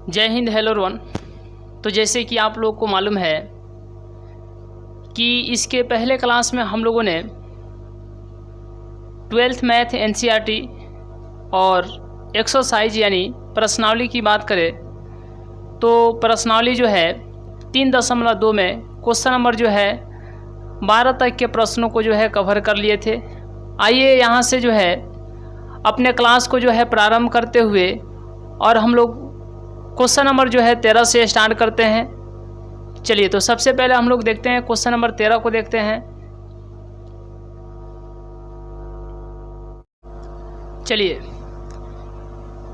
जय Hind, hello everyone. तो जैसे कि आप लोग को मालूम है कि इसके पहले क्लास में हम लोगों ने 12th मैथ एनसीईआरटी और एक्सरसाइज यानी प्रश्नावली की बात करें तो प्रश्नावली जो है 3.2 में क्वेश्चन नंबर जो है 12 तक के प्रश्नों को जो है कवर कर लिए थे। आइए यहाँ से जो है अपने क्लास को जो है प्रारंभ करते हुए और हम लोग क्वेश्चन नंबर जो है 13 से स्टार्ट करते हैं। चलिए, तो सबसे पहले हम लोग देखते हैं क्वेश्चन नंबर 13 को देखते हैं। चलिए,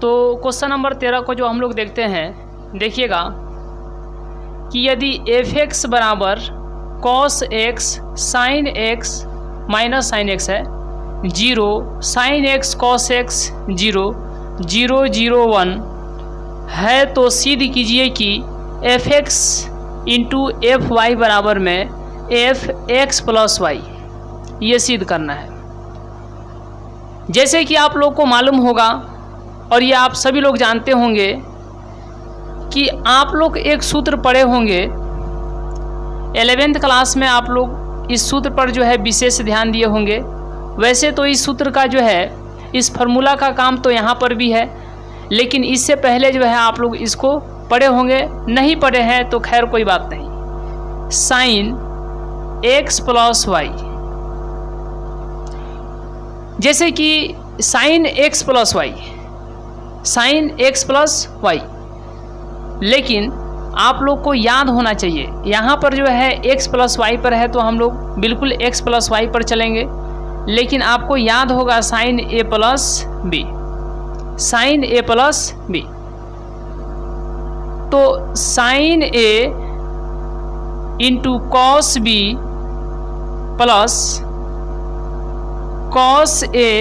तो क्वेश्चन नंबर 13 को जो हम लोग देखते हैं, देखिएगा कि यदि f(x) बराबर cos x sin x minus sin x है, 0 sin x cos x 0 0 0 1 है, तो सिद्ध कीजिए कि f(x) इंटू fy बराबर में f(x) प्लस वाई। ये सिद्ध करना है। जैसे कि आप लोग को मालूम होगा और ये आप सभी लोग जानते होंगे कि आप लोग एक सूत्र पढ़े होंगे 11th क्लास में। आप लोग इस सूत्र पर जो है विशेष ध्यान दिए होंगे। वैसे तो इस सूत्र का जो है, इस फार्मूला का काम तो यहाँ पर भी है, लेकिन इससे पहले जो है आप लोग इसको पढ़े होंगे। नहीं पढ़े हैं तो खैर कोई बात नहीं। साइन x प्लस वाई, जैसे कि sine x plus y, sine x plus y, लेकिन आप लोग को याद होना चाहिए यहाँ पर जो है x प्लस वाई पर है तो हम लोग बिल्कुल x प्लस वाई पर चलेंगे, लेकिन आपको याद होगा sine a plus B, sine a plus B. तो sine a into cos B plus cos a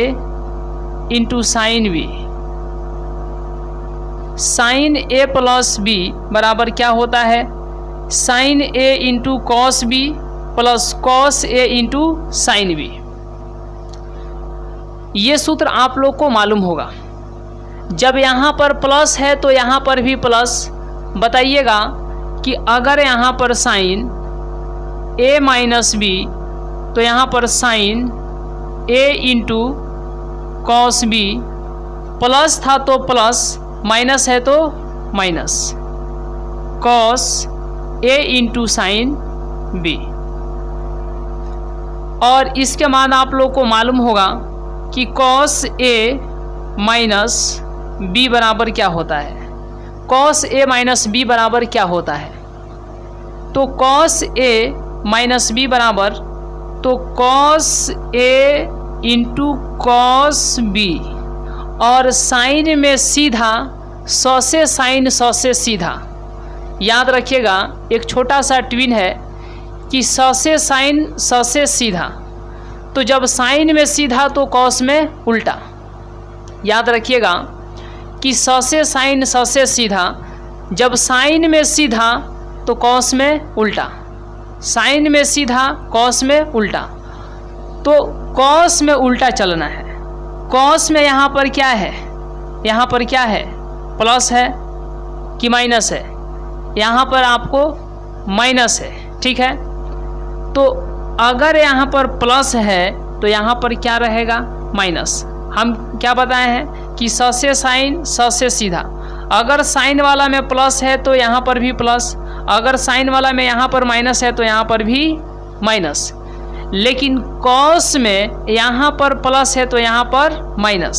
into sine B, sine a plus B बराबर क्या होता है? Sine a into cos B plus cos a into sine B. ये सूत्र आप लोग को मालूम होगा। जब यहाँ पर प्लस है तो यहाँ पर भी प्लस। बताइएगा कि अगर यहाँ पर साइन a माइनस बी तो यहाँ पर sine a into cos B, plus था तो प्लस, माइनस है तो minus, cos a into sine b. और इसके बाद आप लोग को मालूम होगा कि कॉस a माइनस बी बराबर क्या होता है? कॉस a माइनस बी बराबर क्या होता है? तो कॉस a माइनस बी बराबर, तो cos a into cos b, और साइन में सीधा 100 से साइन 100 से सीधा। याद रखिएगा, एक छोटा सा ट्विन है कि 100 से साइन 100 से सीधा। तो जब साइन में सीधा तो कॉस में उल्टा। याद रखिएगा कि 100 से साइन 100 से सीधा, जब साइन में सीधा तो कॉस में उल्टा, साइन में सीधा कॉस में उल्टा। तो कॉस में उल्टा चलना है। कॉस में यहाँ पर क्या है? यहाँ पर क्या है? प्लस है कि माइनस है? यहाँ पर आपको माइनस है, ठीक है। तो अगर यहाँ पर प्लस है तो यहाँ पर क्या रहेगा? माइनस। हम क्या बताए हैं कि 100 से साइन 100 से सीधा। अगर साइन वाला में प्लस है तो यहाँ पर भी प्लस, अगर साइन वाला में यहाँ पर माइनस है तो यहाँ पर भी माइनस। लेकिन कॉस में यहाँ पर प्लस है तो यहाँ पर minus.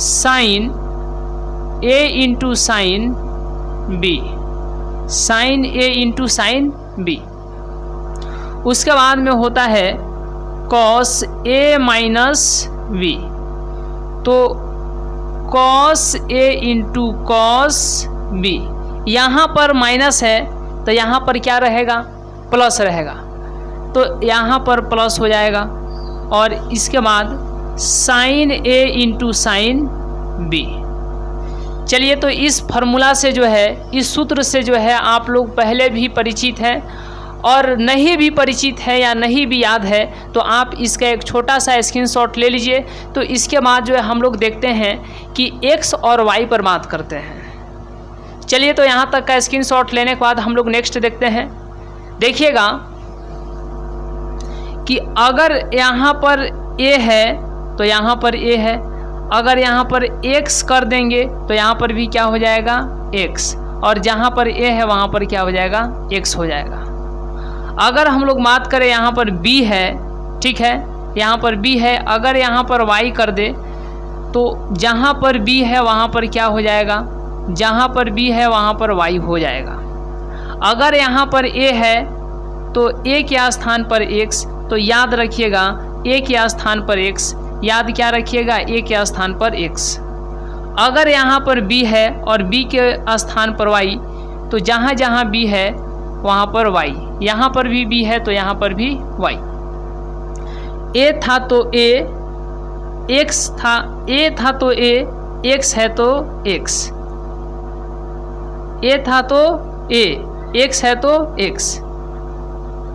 Sine a into sine B, sine a into sine b. उसके बाद में होता है कॉस a माइनस बी, तो cos a into cos b. यहाँ पर माइनस है तो यहाँ पर क्या रहेगा? प्लस रहेगा, तो यहाँ पर प्लस हो जाएगा। और इसके बाद sine a into sine b. चलिए, तो इस फार्मूला से जो है, इस सूत्र से जो है आप लोग पहले भी परिचित हैं, और नहीं भी परिचित है या नहीं भी याद है तो आप इसका एक छोटा सा स्क्रीनशॉट ले लीजिए। तो इसके बाद जो है हम लोग देखते हैं कि x और y पर बात करते हैं। चलिए तो यहाँ तक का स्क्रीनशॉट लेने के बाद हम लोग नेक्स्ट देखते हैं। देखिएगा कि अगर यहाँ पर a है तो यहाँ पर a है, अगर यहाँ पर x कर देंगे तो यहाँ पर भी क्या हो जाएगा x, और जहाँ पर a है वहाँ पर क्या हो जाएगा x हो जाएगा। अगर हम लोग बात करें यहाँ पर b है, ठीक है, यहाँ पर b है, अगर यहाँ पर y कर दे तो जहाँ पर b है वहाँ पर क्या हो जाएगा, जहाँ पर b है वहाँ पर y हो जाएगा। अगर यहाँ पर a है तो a के स्थान पर x, तो याद रखिएगा a के स्थान पर x, याद क्या रखिएगा a के स्थान पर x। अगर यहाँ पर b है और b के स्थान पर y, तो जहाँ जहाँ b है वहाँ पर y, यहाँ पर भी b है तो यहाँ पर भी y। a था तो a, x था, a था तो a, x है तो x, a था तो a, x है तो x,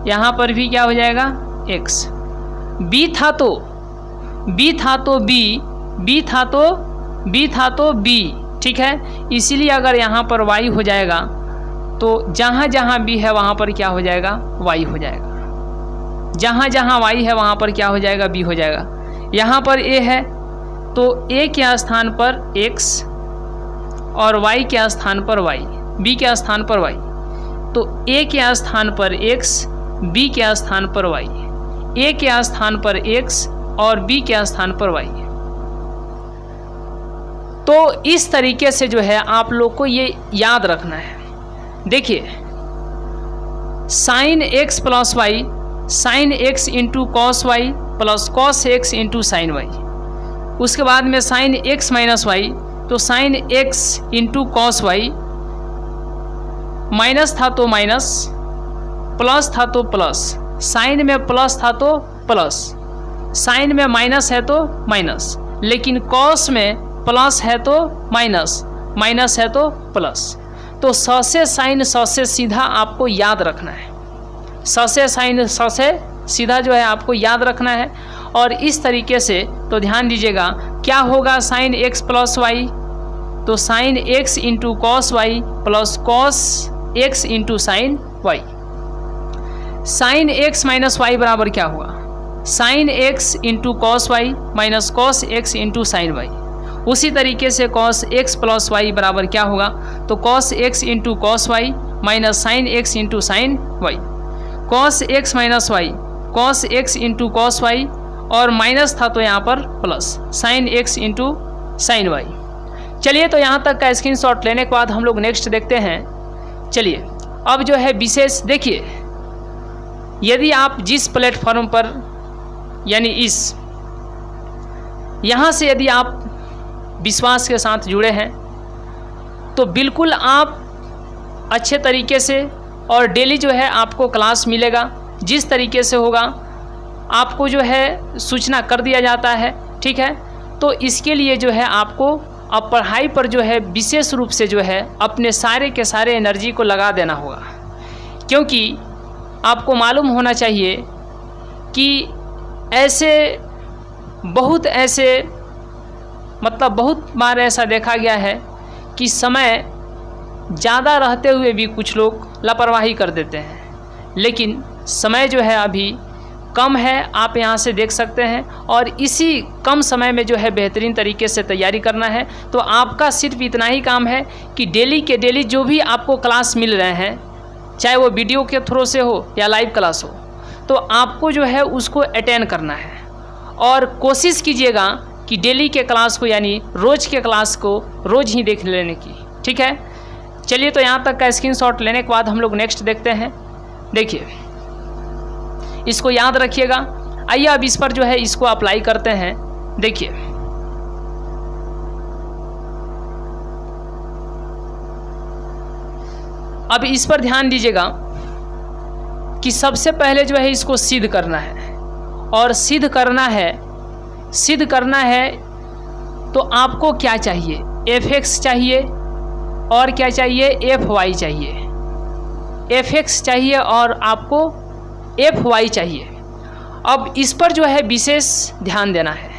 यहाँ पर भी क्या हो जाएगा x। b था तो b था तो b, b था तो b था तो b, ठीक है, इसीलिए अगर यहाँ पर y हो जाएगा तो जहाँ जहाँ b है वहाँ पर क्या हो जाएगा y हो जाएगा, जहाँ जहाँ y है वहाँ पर क्या हो जाएगा b हो जाएगा। यहाँ पर a है तो a के स्थान पर x और y के स्थान पर y, b के स्थान पर y, तो a के स्थान पर x, b के स्थान पर y, a के स्थान पर x और b के स्थान पर y। तो इस तरीके से जो है आप लोग को ये याद रखना है। देखिए sine x plus y, sine x into cos Y plus cos x into sine y, उसके बाद में साइन x माइनस वाई, तो sine x into cos Y, minus था तो माइनस, प्लस था तो प्लस, साइन में प्लस था तो प्लस, साइन में माइनस है तो माइनस, लेकिन कॉस में प्लस है तो माइनस, माइनस है तो प्लस। तो स से साइन स से सीधा आपको याद रखना है, स से साइन स से सीधा जो है आपको याद रखना है। और इस तरीके से तो ध्यान दीजिएगा क्या होगा, साइन x प्लस वाई, तो sine x into cos Y plus cos x into sine Y. Sine x minus Y बराबर क्या हुआ, sine x into cos Y minus cos x into sine Y. उसी तरीके से कॉस x प्लस वाई बराबर क्या होगा, तो cos x into cos Y minus sine x into sine y, cos x minus y cos x into cos y, और minus था तो यहाँ पर plus sine x into sine y. चलिए तो यहाँ तक का स्क्रीनशॉट लेने के बाद हम लोग नेक्स्ट देखते हैं। चलिए अब जो है विशेष देखिए, यदि आप जिस प्लेटफॉर्म पर यानी इस यहाँ से यदि आप विश्वास के साथ जुड़े हैं तो बिल्कुल आप अच्छे तरीके से और डेली जो है आपको क्लास मिलेगा, जिस तरीके से होगा आपको जो है सूचना कर दिया जाता है, ठीक है। तो इसके लिए जो है आपको अब पढ़ाई पर जो है विशेष रूप से जो है अपने सारे के सारे एनर्जी को लगा देना होगा, क्योंकि आपको मालूम होना चाहिए कि ऐसे मतलब बहुत बार ऐसा देखा गया है कि समय ज़्यादा रहते हुए भी कुछ लोग लापरवाही कर देते हैं, लेकिन समय जो है अभी कम है, आप यहाँ से देख सकते हैं। और इसी कम समय में जो है बेहतरीन तरीके से तैयारी करना है। तो आपका सिर्फ इतना ही काम है कि डेली के डेली जो भी आपको क्लास मिल रहे हैं, चाहे वो वीडियो के थ्रू से हो या लाइव क्लास हो, तो आपको जो है उसको अटेंड करना है। और कोशिश कीजिएगा कि डेली के क्लास को यानी रोज़ के क्लास को रोज़ ही देख लेने की, ठीक है। चलिए तो यहाँ तक का स्क्रीनशॉट लेने के बाद हम लोग नेक्स्ट देखते हैं। देखिए इसको याद रखिएगा। आइए अब इस पर जो है इसको अप्लाई करते हैं। देखिए अब इस पर ध्यान दीजिएगा कि सबसे पहले जो है इसको सिद्ध करना है, और सिद्ध करना है तो आपको क्या चाहिए, fx चाहिए और क्या चाहिए, fy चाहिए, fx चाहिए और आपको fy चाहिए। अब इस पर जो है विशेष ध्यान देना है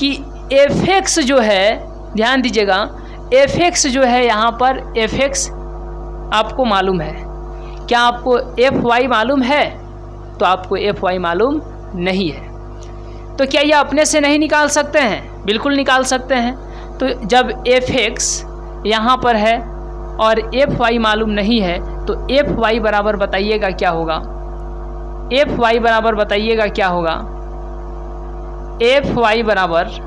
कि fx जो है, ध्यान दीजिएगा, एफ एक्स जो है यहाँ पर एफ एक्स आपको मालूम है, क्या आपको एफ वाई मालूम है? तो आपको एफ वाई मालूम नहीं है। तो क्या ये अपने से नहीं निकाल सकते हैं? बिल्कुल निकाल सकते हैं। तो जब एफ एक्स यहाँ पर है और एफ वाई मालूम नहीं है तो एफ वाई बराबर बताइएगा क्या होगा? एफ वाई बराबर बताइएगा क्या होगा? एफ वाई बराबर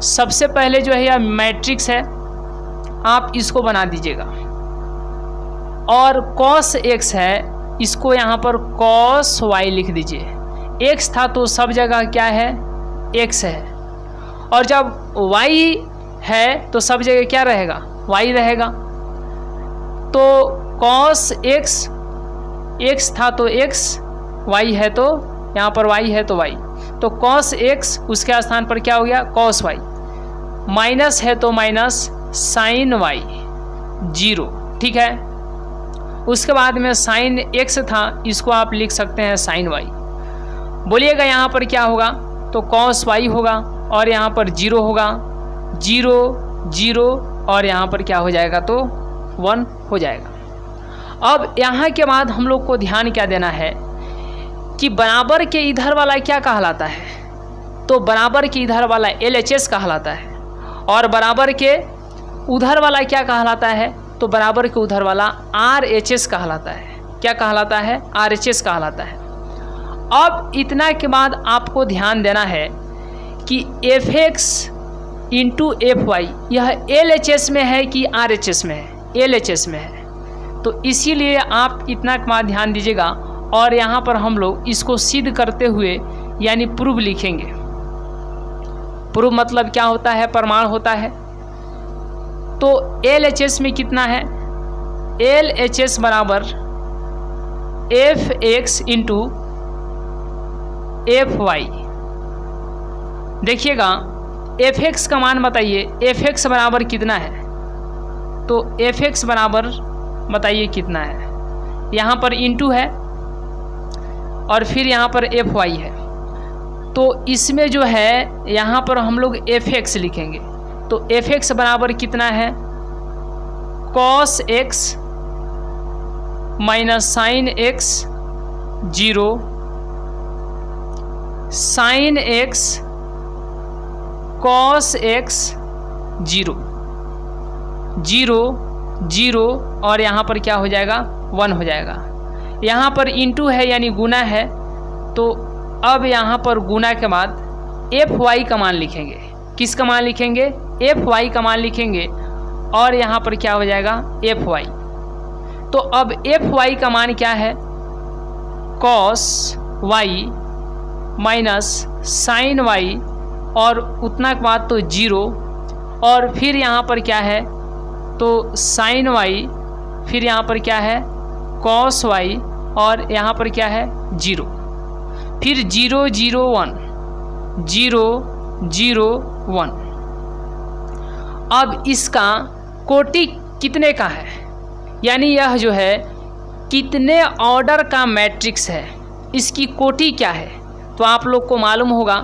सबसे पहले जो है यह मैट्रिक्स है, आप इसको बना दीजिएगा, और कॉस एक्स है, इसको यहाँ पर कॉस वाई लिख दीजिए। एक्स था तो सब जगह क्या है? एक्स है, और जब वाई है तो सब जगह क्या रहेगा? वाई रहेगा। तो कॉस एक्स, एक्स था तो एक्स, वाई है तो यहाँ पर वाई है तो वाई, तो कॉस एक्स उसके स्थान पर क्या हो गया? Cos Y. माइनस है तो माइनस साइन वाई, 0, ठीक है। उसके बाद में साइन एक्स था, इसको आप लिख सकते हैं साइन वाई। बोलिएगा यहाँ पर क्या होगा? तो कॉस वाई होगा, और यहाँ पर 0 होगा, 0 0, और यहाँ पर क्या हो जाएगा? तो 1 हो जाएगा। अब यहाँ के बाद हम लोग को ध्यान क्या देना है कि बराबर के इधर वाला क्या कहलाता है? तो बराबर के इधर वाला LHS कहलाता है, और बराबर के उधर वाला क्या कहलाता है? तो बराबर के उधर वाला RHS कहलाता है। क्या कहलाता है? RHS कहलाता है। अब इतना के बाद आपको ध्यान देना है कि f x into f y यह LHS में है कि RHS में है? LHS में है। तो इसीलिए आप इतना के बाद ध्यान दीजिएगा, और यहाँ पर हम लोग इसको सिद्ध करते हुए यानी प्रूव लिखेंगे। प्रूव मतलब क्या होता है? प्रमाण होता है। तो LHS में कितना है? LHS बराबर f x into f y. देखिएगा एफ एक्स का मान बताइए, एफ एक्स बराबर कितना है? तो एफ एक्स बराबर बताइए कितना है? यहाँ पर इंटू है और फिर यहाँ पर एफ वाई है, तो इसमें जो है यहाँ पर हम लोग एफ एक्स लिखेंगे। तो एफ एक्स बराबर कितना है? Cos x minus sine x 0, sine x cos x 0 0 0, और यहाँ पर क्या हो जाएगा? 1 हो जाएगा। यहाँ पर इंटू है यानी गुना है, तो अब यहाँ पर गुना के बाद एफ वाई का मान लिखेंगे। किसका मान लिखेंगे? एफ वाई का मान लिखेंगे, और यहाँ पर क्या हो जाएगा? F y. तो अब एफ वाई का मान क्या है? Cos Y minus sine y, और उतना के बाद तो 0, और फिर यहाँ पर क्या है? तो साइन वाई, फिर यहाँ पर क्या है? कॉस वाई, और यहाँ पर क्या है? 0, फिर 0 0 1, 0 0 1। अब इसका कोटि कितने का है? यानी यह जो है कितने ऑर्डर का मैट्रिक्स है, इसकी कोटि क्या है? तो आप लोग को मालूम होगा,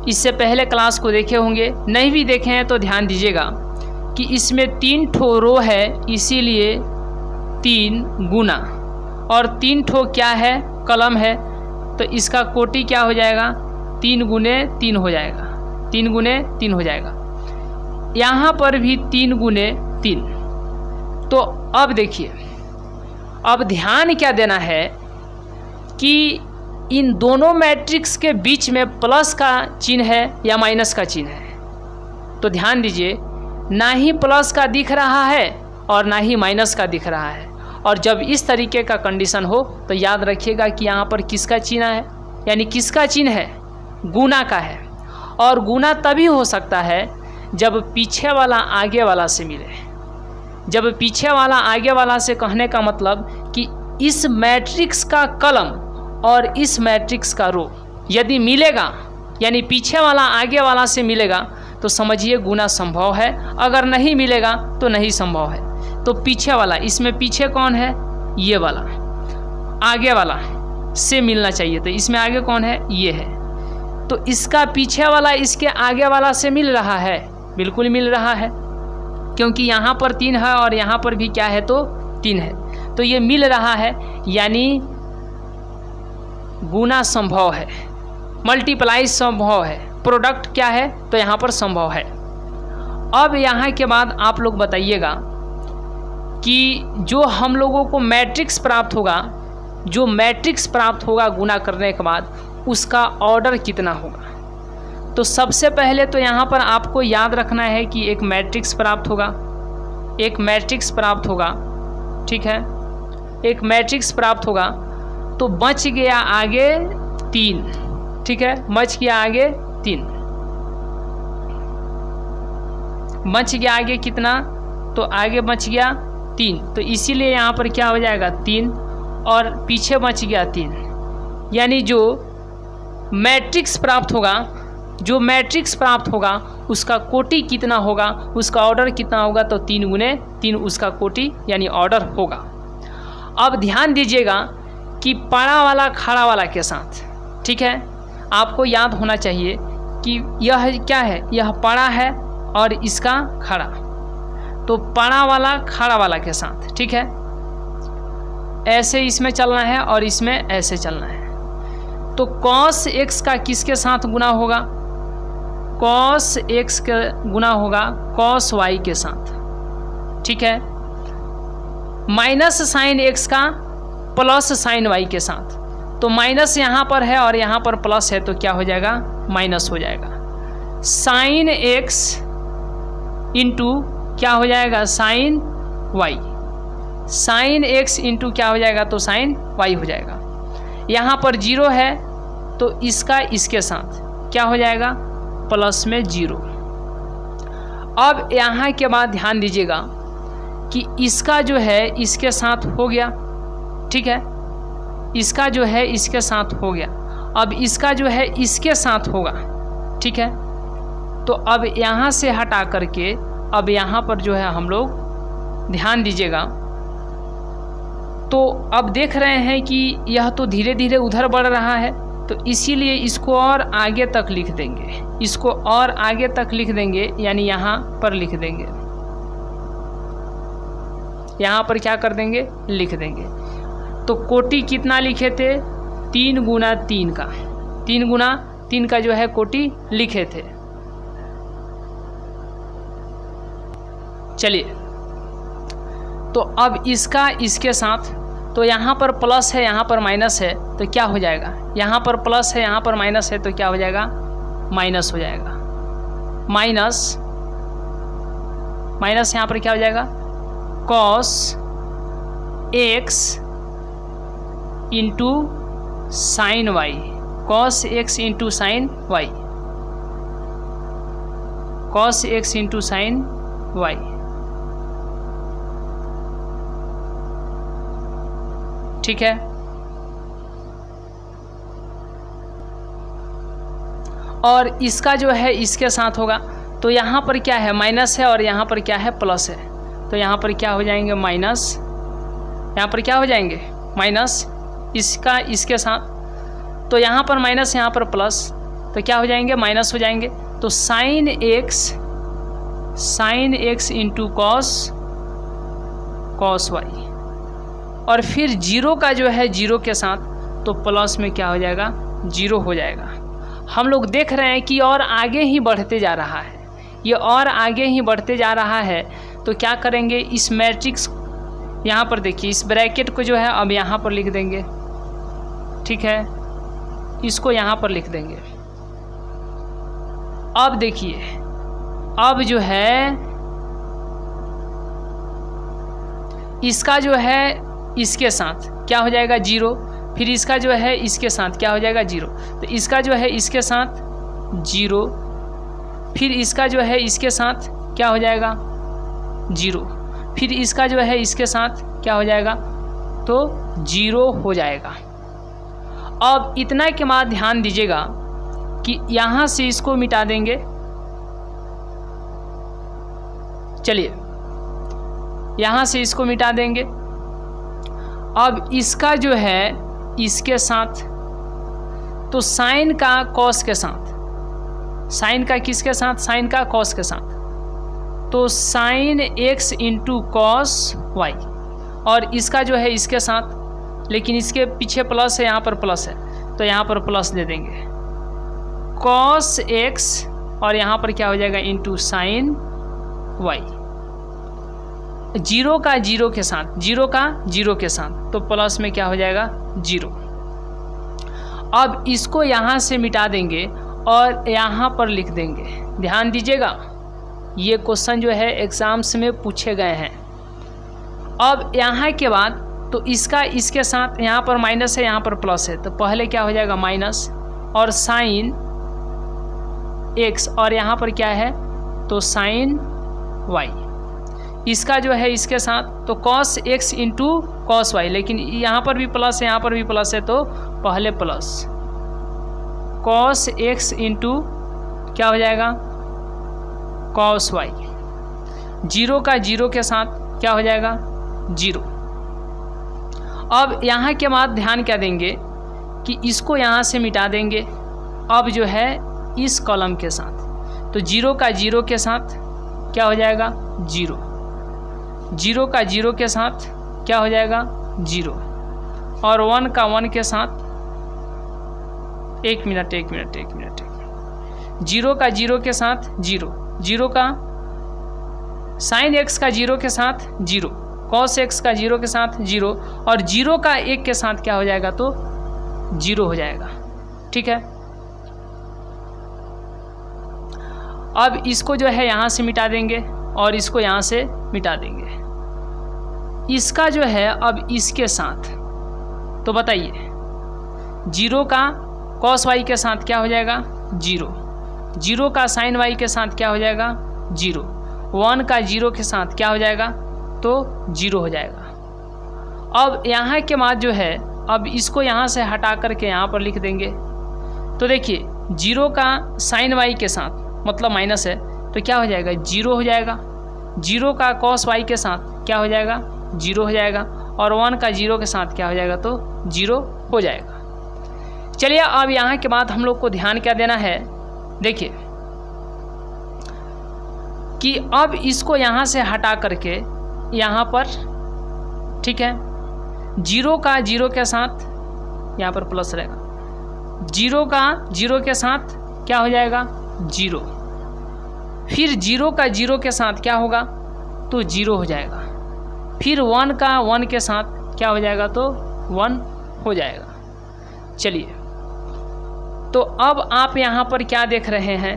इससे पहले क्लास को देखे होंगे, नहीं भी देखे हैं तो ध्यान दीजिएगा कि इसमें 3 ठो रो है, इसीलिए 3 गुना, और 3 ठो क्या है? कलम है। तो इसका कोटि क्या हो जाएगा? 3 गुने 3 हो जाएगा, 3 गुने 3 हो जाएगा। यहाँ पर भी 3 गुने 3। तो अब देखिए, अब ध्यान क्या देना है कि इन दोनों मैट्रिक्स के बीच में प्लस का चिन्ह है या माइनस का चिन्ह है। तो ध्यान दीजिए, ना ही प्लस का दिख रहा है और ना ही माइनस का दिख रहा है। और जब इस तरीके का कंडीशन हो तो याद रखिएगा कि यहाँ पर किसका चिन्ह है, यानी किसका चिन्ह है? गुना का है। और गुना तभी हो सकता है जब पीछे वाला आगे वाला से मिले। जब पीछे वाला आगे वाला से कहने का मतलब कि इस मैट्रिक्स का कलम और इस मैट्रिक्स का रो यदि मिलेगा, यानी पीछे वाला आगे वाला से मिलेगा, तो समझिए गुना संभव है। अगर नहीं मिलेगा तो नहीं संभव है। तो पीछे वाला, इसमें पीछे कौन है? ये वाला। आगे वाला से मिलना चाहिए, तो इसमें आगे कौन है? ये है। तो इसका पीछे वाला इसके आगे वाला से मिल रहा है, बिल्कुल मिल रहा है, क्योंकि यहाँ पर 3 है और यहाँ पर भी क्या है तो 3 है, तो ये मिल रहा है, यानी गुना संभव है, मल्टीप्लाई संभव है, प्रोडक्ट क्या है तो यहाँ पर संभव है। अब यहाँ के बाद आप लोग बताइएगा कि जो हम लोगों को मैट्रिक्स प्राप्त होगा, जो मैट्रिक्स प्राप्त होगा गुना करने के बाद, उसका ऑर्डर कितना होगा। तो सबसे पहले तो यहाँ पर आपको याद रखना है कि एक मैट्रिक्स प्राप्त होगा, एक मैट्रिक्स प्राप्त होगा, ठीक है, एक मैट्रिक्स प्राप्त होगा, तो बच गया आगे 3, ठीक है, बच गया आगे 3, बच गया आगे कितना, तो आगे बच गया 3, तो इसीलिए यहाँ पर क्या हो जाएगा 3 और पीछे बच गया 3, यानी जो मैट्रिक्स प्राप्त होगा, जो मैट्रिक्स प्राप्त होगा उसका कोटि कितना होगा, उसका ऑर्डर कितना होगा, तो 3 गुने 3 उसका कोटि यानी ऑर्डर होगा। अब ध्यान दीजिएगा कि पड़ा वाला खड़ा वाला के साथ, ठीक है, आपको याद होना चाहिए कि यह क्या है, यह पड़ा है और इसका खड़ा, तो पड़ा वाला खड़ा वाला के साथ, ठीक है, ऐसे इसमें चलना है और इसमें ऐसे चलना है। तो cos x का किसके साथ गुना होगा, cos x का गुना होगा cos y के साथ, ठीक है, माइनस साइन x का प्लस साइन y के साथ, तो माइनस यहाँ पर है और यहाँ पर प्लस है, तो क्या हो जाएगा माइनस हो जाएगा। साइन x इंटू क्या हो जाएगा sine y, sine x into क्या हो जाएगा तो साइन y हो जाएगा। यहाँ पर 0 है तो इसका इसके साथ क्या हो जाएगा प्लस में 0। अब यहाँ के बाद ध्यान दीजिएगा कि इसका जो है इसके साथ हो गया, ठीक है, इसका जो है इसके साथ हो गया, अब इसका जो है इसके साथ होगा, ठीक है, तो अब यहाँ से हटा करके अब यहाँ पर जो है हम लोग ध्यान दीजिएगा, तो अब देख रहे हैं कि यह तो धीरे धीरे उधर बढ़ रहा है, तो इसीलिए इसको और आगे तक लिख देंगे, इसको और आगे तक लिख देंगे, यानी यहाँ पर लिख देंगे, यहाँ पर क्या कर देंगे लिख देंगे। तो कोटि कितना लिखे थे 3 गुना 3 का, 3 गुना 3 का जो है कोटि लिखे थे। चलिए, तो अब इसका इसके साथ, तो यहाँ पर प्लस है यहाँ पर माइनस है, तो क्या हो जाएगा, यहाँ पर प्लस है यहाँ पर माइनस है, तो क्या हो जाएगा माइनस हो जाएगा, माइनस माइनस यहाँ पर क्या हो जाएगा cos x into sign y, cos x into sign y, cos x into sign y, ठीक है। और इसका जो है इसके साथ होगा, तो यहाँ पर क्या है माइनस है और यहाँ पर क्या है प्लस है, तो यहाँ पर क्या हो जाएंगे माइनस, यहाँ पर क्या हो जाएंगे माइनस, इसका इसके साथ, तो यहाँ पर माइनस यहाँ पर प्लस, तो क्या हो जाएंगे माइनस हो जाएंगे। तो sine x into cos y, और फिर 0 का जो है 0 के साथ, तो प्लस में क्या हो जाएगा 0 हो जाएगा। हम लोग देख रहे हैं कि और आगे ही बढ़ते जा रहा है, ये और आगे ही बढ़ते जा रहा है, तो क्या करेंगे इस मैट्रिक्स, यहाँ पर देखिए इस ब्रैकेट को जो है अब यहाँ पर लिख देंगे, ठीक है, इसको यहाँ पर लिख देंगे। अब देखिए, अब जो है इसका जो है इसके साथ क्या हो जाएगा 0, फिर इसका जो है इसके साथ क्या हो जाएगा 0, तो इसका जो है इसके साथ 0, फिर इसका जो है इसके साथ क्या हो जाएगा 0, फिर इसका जो है इसके साथ क्या हो जाएगा तो 0 हो जाएगा। अब इतना के बाद ध्यान दीजिएगा कि यहाँ से इसको मिटा देंगे, चलिए यहाँ से इसको मिटा देंगे। अब इसका जो है इसके साथ, तो साइन का कॉस के साथ, साइन का किसके साथ साइन का कॉस के साथ, तो sine x into cos y, और इसका जो है इसके साथ, लेकिन इसके पीछे प्लस है, यहाँ पर प्लस है तो यहाँ पर प्लस दे देंगे, कॉस एक्स और यहाँ पर क्या हो जाएगा इंटू साइन वाई, जीरो का जीरो के साथ, जीरो का जीरो के साथ, तो प्लस में क्या हो जाएगा जीरो। अब इसको यहाँ से मिटा देंगे और यहाँ पर लिख देंगे। ध्यान दीजिएगा, ये क्वेश्चन जो है एग्जाम्स में पूछे गए हैं। अब यहाँ के बाद तो इसका इसके साथ, यहाँ पर माइनस है यहाँ पर प्लस है, तो पहले क्या हो जाएगा माइनस और साइन एक्स, और यहाँ पर क्या है तो साइन वाई, इसका जो है इसके साथ तो cos x into cos y, लेकिन यहाँ पर भी प्लस है यहाँ पर भी प्लस है, तो पहले प्लस कॉस एक्स इंटू क्या हो जाएगा कॉस वाई, जीरो का जीरो के साथ क्या हो जाएगा जीरो। अब यहाँ के बाद ध्यान क्या देंगे कि इसको यहाँ से मिटा देंगे, अब जो है इस कॉलम के साथ, तो जीरो का जीरो के साथ क्या हो जाएगा जीरो, जीरो का जीरो के साथ क्या हो जाएगा जीरो, और वन का वन के साथ, एक मिनट, जीरो का जीरो के साथ जीरो, जीरो का साइन एक्स का जीरो के साथ जीरो, कॉस एक्स का जीरो के साथ जीरो, और जीरो का एक के साथ क्या हो जाएगा तो जीरो हो जाएगा। ठीक है, अब इसको जो है यहाँ से मिटा देंगे और इसको यहाँ से मिटा देंगे, इसका जो है अब इसके साथ, तो बताइए जीरो का कॉस वाई के साथ क्या हो जाएगा जीरो, जीरो का साइन वाई के साथ क्या हो जाएगा जीरो, वन का जीरो के साथ क्या हो जाएगा तो जीरो हो जाएगा। अब यहाँ के बाद जो है अब इसको यहाँ से हटा करके यहाँ पर लिख देंगे, तो देखिए जीरो का साइन वाई के साथ मतलब माइनस है तो क्या हो जाएगा जीरो हो जाएगा, जीरो का कॉस वाई के साथ क्या हो जाएगा जीरो हो जाएगा, और वन का जीरो के साथ क्या हो जाएगा तो जीरो हो जाएगा। चलिए अब यहाँ के बाद हम लोग को ध्यान क्या देना है, देखिए कि अब इसको यहाँ से हटा करके यहाँ पर, ठीक है, जीरो का जीरो के साथ यहाँ पर प्लस रहेगा, जीरो का जीरो के साथ क्या हो जाएगा जीरो, फिर जीरो का जीरो के साथ क्या होगा तो जीरो हो जाएगा, फिर वन का वन के साथ क्या हो जाएगा तो वन हो जाएगा। चलिए तो अब आप यहाँ पर क्या देख रहे हैं,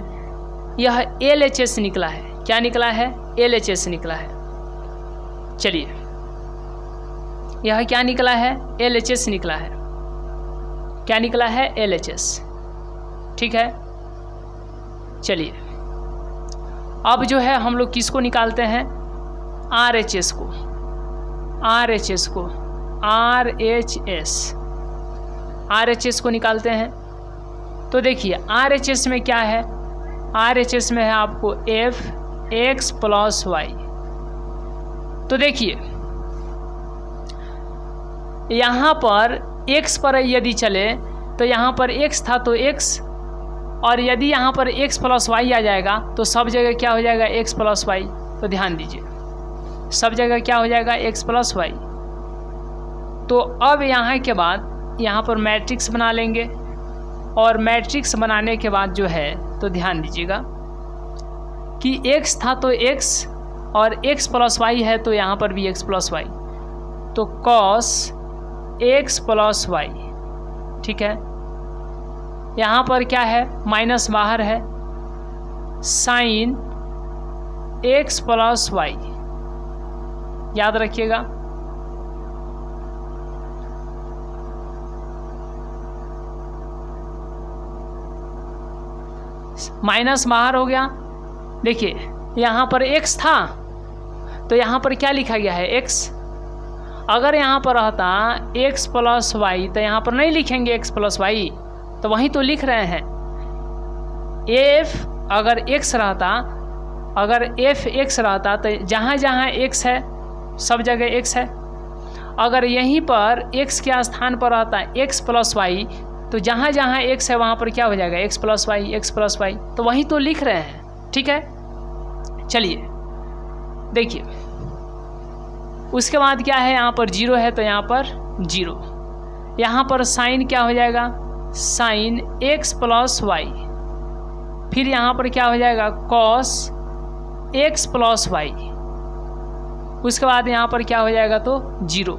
यह LHS निकला है, क्या निकला है LHS निकला है। चलिए यह क्या निकला है LHS निकला है, क्या निकला है LHS। ठीक है, चलिए अब जो है हम लोग किसको निकालते हैं RHS को, RHS को, RHS को निकालते हैं। तो देखिए RHS में क्या है, RHS में है आपको f x प्लस वाई। तो देखिए यहाँ पर x पर यदि चले तो यहाँ पर x था तो x, और यदि यहाँ पर x प्लस वाई आ जाएगा तो सब जगह क्या हो जाएगा x प्लस वाई। तो ध्यान दीजिए सब जगह क्या हो जाएगा x प्लस वाई। तो अब यहाँ के बाद यहाँ पर मैट्रिक्स बना लेंगे, और मैट्रिक्स बनाने के बाद जो है तो ध्यान दीजिएगा कि x था तो x और x प्लस वाई है तो यहाँ पर भी x प्लस वाई, तो cos x प्लस वाई। ठीक है, यहाँ पर क्या है माइनस बाहर है, साइन x प्लस वाई, याद रखिएगा। माइनस बाहर हो गया, देखिए यहाँ पर x था तो यहाँ पर क्या लिखा गया है x, अगर यहाँ पर रहता x प्लस वाई तो यहाँ पर नहीं लिखेंगे x प्लस वाई, तो वहीं तो लिख रहे हैं f, अगर x रहता, अगर f x रहता तो जहाँ जहाँ x है सब जगह x है, अगर यहीं पर x के स्थान पर रहता x प्लस वाई तो जहाँ जहाँ x है वहाँ पर क्या हो जाएगा x प्लस वाई, तो वहीं तो लिख रहे हैं। ठीक है, चलिए देखिए उसके बाद क्या है, यहाँ पर 0 है तो यहाँ पर 0, यहाँ पर साइन क्या हो जाएगा, साइन x प्लस वाई, फिर यहाँ पर क्या हो जाएगा कॉस x प्लस वाई, उसके बाद यहाँ पर क्या हो जाएगा तो 0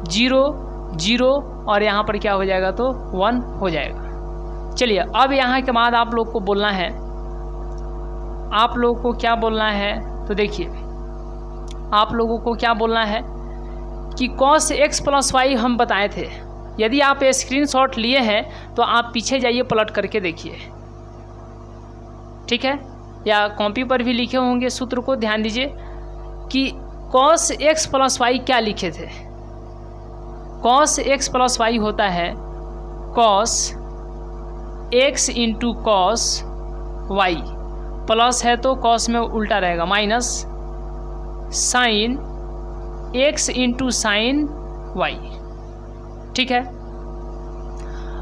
0 0 और यहाँ पर क्या हो जाएगा तो 1 हो जाएगा। चलिए अब यहाँ के बाद आप लोग को बोलना है, आप लोगों को क्या बोलना है, तो देखिए आप लोगों को क्या बोलना है कि cos x प्लस वाई हम बताए थे। यदि आप स्क्रीनशॉट लिए हैं तो आप पीछे जाइए, पलट करके देखिए, ठीक है, या कॉपी पर भी लिखे होंगे सूत्र को, ध्यान दीजिए कि cos x प्लस वाई क्या लिखे थे। cos x प्लस वाई होता है cos x into cos Y, plus है तो cos में उल्टा रहेगा, minus sine x into sine y, ठीक है,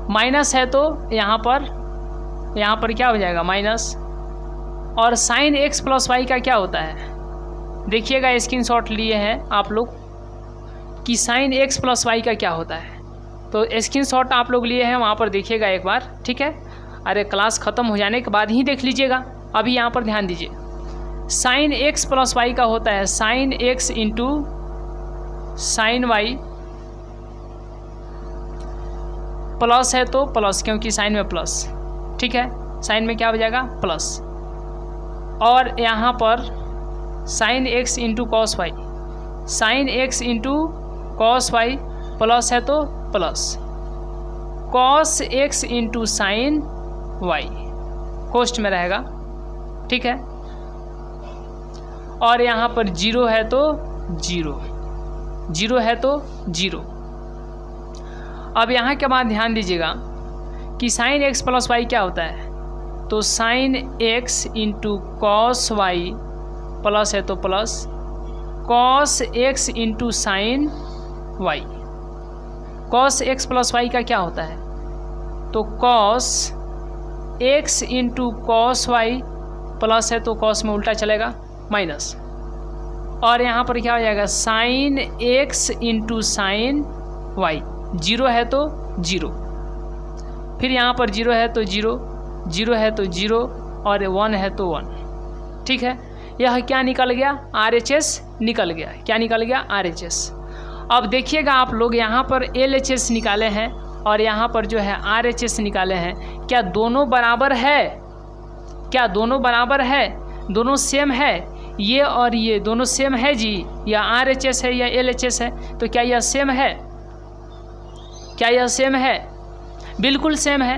माइनस है तो यहाँ पर क्या हो जाएगा माइनस, और साइन x प्लस वाई का क्या होता है, देखिएगा स्क्रीनशॉट लिए हैं आप लोग कि साइन x प्लस वाई का क्या होता है, तो स्क्रीनशॉट आप लोग लिए हैं वहाँ पर देखिएगा एक बार, ठीक है। अरे क्लास ख़त्म हो जाने के बाद ही देख लीजिएगा, अभी यहाँ पर ध्यान दीजिए, साइन x प्लस वाई का होता है sine x into sine y, plus है तो प्लस, क्योंकि साइन में प्लस, ठीक है, साइन में क्या हो जाएगा प्लस, और यहाँ पर sine x into cos Y, sine x into cos Y, plus है तो plus cos x into sine Y, कोष्ट में रहेगा, ठीक है, और यहाँ पर 0 है तो 0, 0 है तो 0। अब यहाँ के बाद ध्यान दीजिएगा कि साइन x प्लस वाई क्या होता है, तो sine x into cos Y, plus है तो plus cos x into sine y, cos x plus y का क्या होता है, तो cos x into cos Y, plus है तो कॉस में उल्टा चलेगा, माइनस, और यहाँ पर क्या हो जाएगा sine x into sine y, 0 है तो 0, फिर यहाँ पर 0 है तो 0, 0 है तो 0 और 1 है तो 1, ठीक है। यह क्या निकल गया, RHS निकल गया, क्या निकल गया RHS। अब देखिएगा आप लोग यहाँ पर LHS निकाले हैं और यहाँ पर जो है RHS निकाले हैं, क्या दोनों बराबर है, क्या दोनों बराबर है, दोनों सेम है, ये और ये दोनों सेम है जी, या RHS है या LHS है, तो क्या यह सेम है, क्या यह सेम है, बिल्कुल सेम है।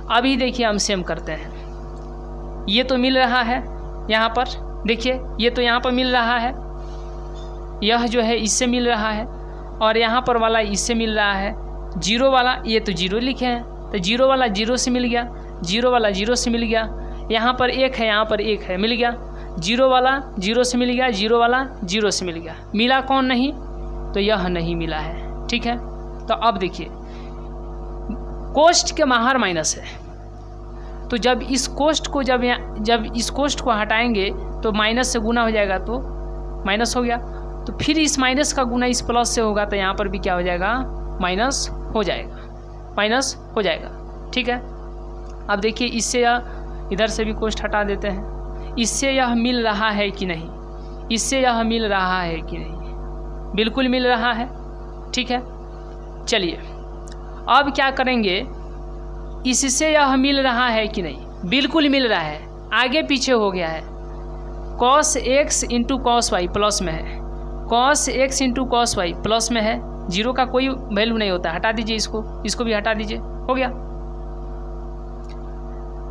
अभी देखिए हम सेम करते हैं, ये तो मिल रहा है यहाँ पर, देखिए ये तो यहाँ पर मिल रहा है, यह जो है इससे मिल रहा है, और यहाँ पर वाला इससे मिल रहा है, 0 वाला ये तो 0 लिखे हैं, तो 0 वाला 0 से मिल गया, 0 वाला 0 से मिल गया, यहाँ पर 1 है, यहाँ पर 1 है, मिल गया, 0 वाला 0 से मिल गया, 0 वाला 0 से मिल गया, मिला कौन नहीं, तो यह नहीं मिला है, ठीक है। तो अब देखिए कोष्ठ के बाहर माइनस है, तो जब इस कोष्ठ को जब इस कोष्ठ को हटाएंगे तो माइनस से गुना हो जाएगा, तो माइनस हो गया, तो फिर इस माइनस का गुना इस प्लस से होगा, तो यहाँ पर भी क्या हो जाएगा माइनस हो जाएगा, माइनस हो जाएगा, ठीक है। अब देखिए इससे इधर से भी कोष्ठ हटा देते हैं, इससे यह मिल रहा है कि नहीं, इससे यह मिल रहा है कि नहीं, बिल्कुल मिल रहा है, ठीक है। चलिए अब क्या करेंगे, इससे यह मिल रहा है कि नहीं, बिल्कुल मिल रहा है, आगे पीछे हो गया है, cos x into cos Y plus में है, cos x into cos Y plus में है, 0 का कोई वैल्यू नहीं होता, हटा दीजिए इसको, इसको भी हटा दीजिए, हो गया।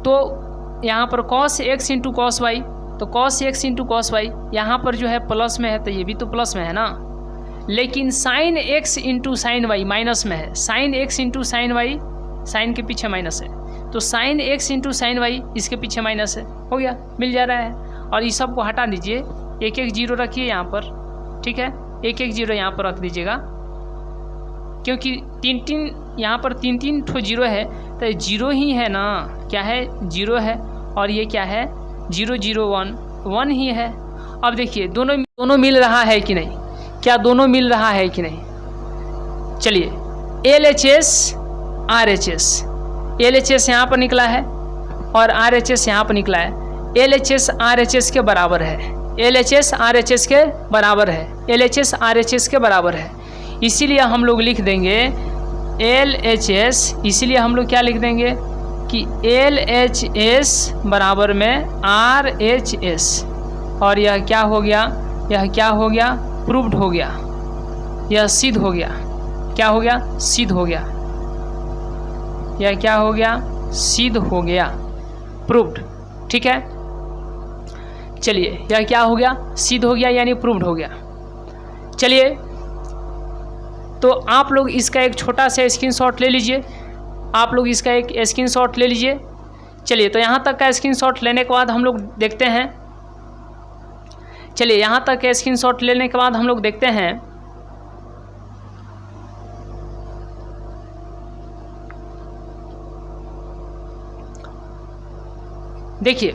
तो यहाँ पर cos x into cos y, तो cos x into cos y यहाँ पर जो है प्लस में है, तो ये भी तो प्लस में है ना, लेकिन sine x into sine y minus में है, sine x into sine Y, sine के पीछे माइनस है, तो sine x into sine y इसके पीछे माइनस है, हो गया, मिल जा रहा है। और इस सब को हटा दीजिए, 1 0 रखिए यहाँ पर, ठीक है, 1 0 यहाँ पर रख दीजिएगा, क्योंकि 3 यहाँ पर 3 ठो 0 है, तो 0 ही है ना, क्या है 0 है, और ये क्या है 0 0 1 1 ही है। अब देखिए दोनों मिल रहा है कि नहीं, क्या दोनों मिल रहा है कि नहीं। चलिए LHS RHS, LHS यहाँ पर निकला है और RHS यहाँ पर निकला है। LHS RHS के बराबर है, LHS RHS के बराबर है, LHS RHS के बराबर है। इसीलिए हम लोग लिख देंगे LHS, इसीलिए हम लोग क्या लिख देंगे कि LHS बराबर में RHS, और यह क्या हो गया, यह क्या हो गया, प्रूव्ड हो गया, यह सिद्ध हो गया। क्या हो गया, सिद्ध हो गया। यह क्या हो गया, सिद्ध हो गया, प्रूव्ड। ठीक है, चलिए यह क्या हो गया, सिद्ध हो गया यानी प्रूव्ड हो गया। चलिए तो आप लोग इसका एक छोटा सा स्क्रीनशॉट ले लीजिए, आप लोग इसका एक स्क्रीनशॉट ले लीजिए। चलिए तो यहाँ तक का स्क्रीनशॉट लेने के बाद हम लोग देखते हैं, चलिए यहाँ तक का स्क्रीनशॉट लेने के बाद हम लोग देखते हैं देखिए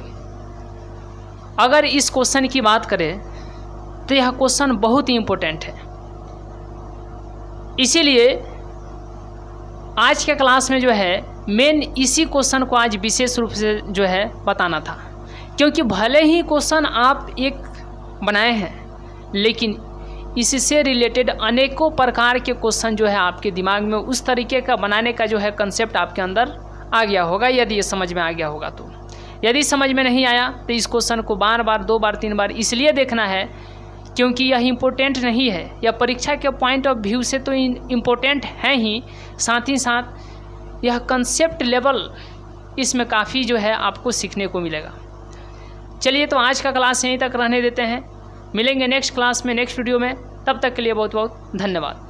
अगर इस क्वेश्चन की बात करें तो यह क्वेश्चन बहुत ही इम्पोर्टेंट है। इसीलिए आज के क्लास में जो है मेन इसी क्वेश्चन को आज विशेष रूप से जो है बताना था, क्योंकि भले ही क्वेश्चन आप एक बनाए हैं लेकिन इससे रिलेटेड अनेकों प्रकार के क्वेश्चन जो है आपके दिमाग में उस तरीके का बनाने का जो है कंसेप्ट आपके अंदर आ गया होगा, यदि ये समझ में आ गया होगा तो। यदि समझ में नहीं आया तो इस क्वेश्चन को बार बार 2 बार 3 बार इसलिए देखना है क्योंकि यह इम्पोर्टेंट नहीं है, यह परीक्षा के पॉइंट ऑफ व्यू से तो इम्पोर्टेंट है ही, साथ ही साथ यह कंसेप्ट लेवल इसमें काफ़ी जो है आपको सीखने को मिलेगा। चलिए तो आज का क्लास यहीं तक रहने देते हैं, मिलेंगे नेक्स्ट क्लास में, नेक्स्ट वीडियो में। तब तक के लिए बहुत बहुत धन्यवाद।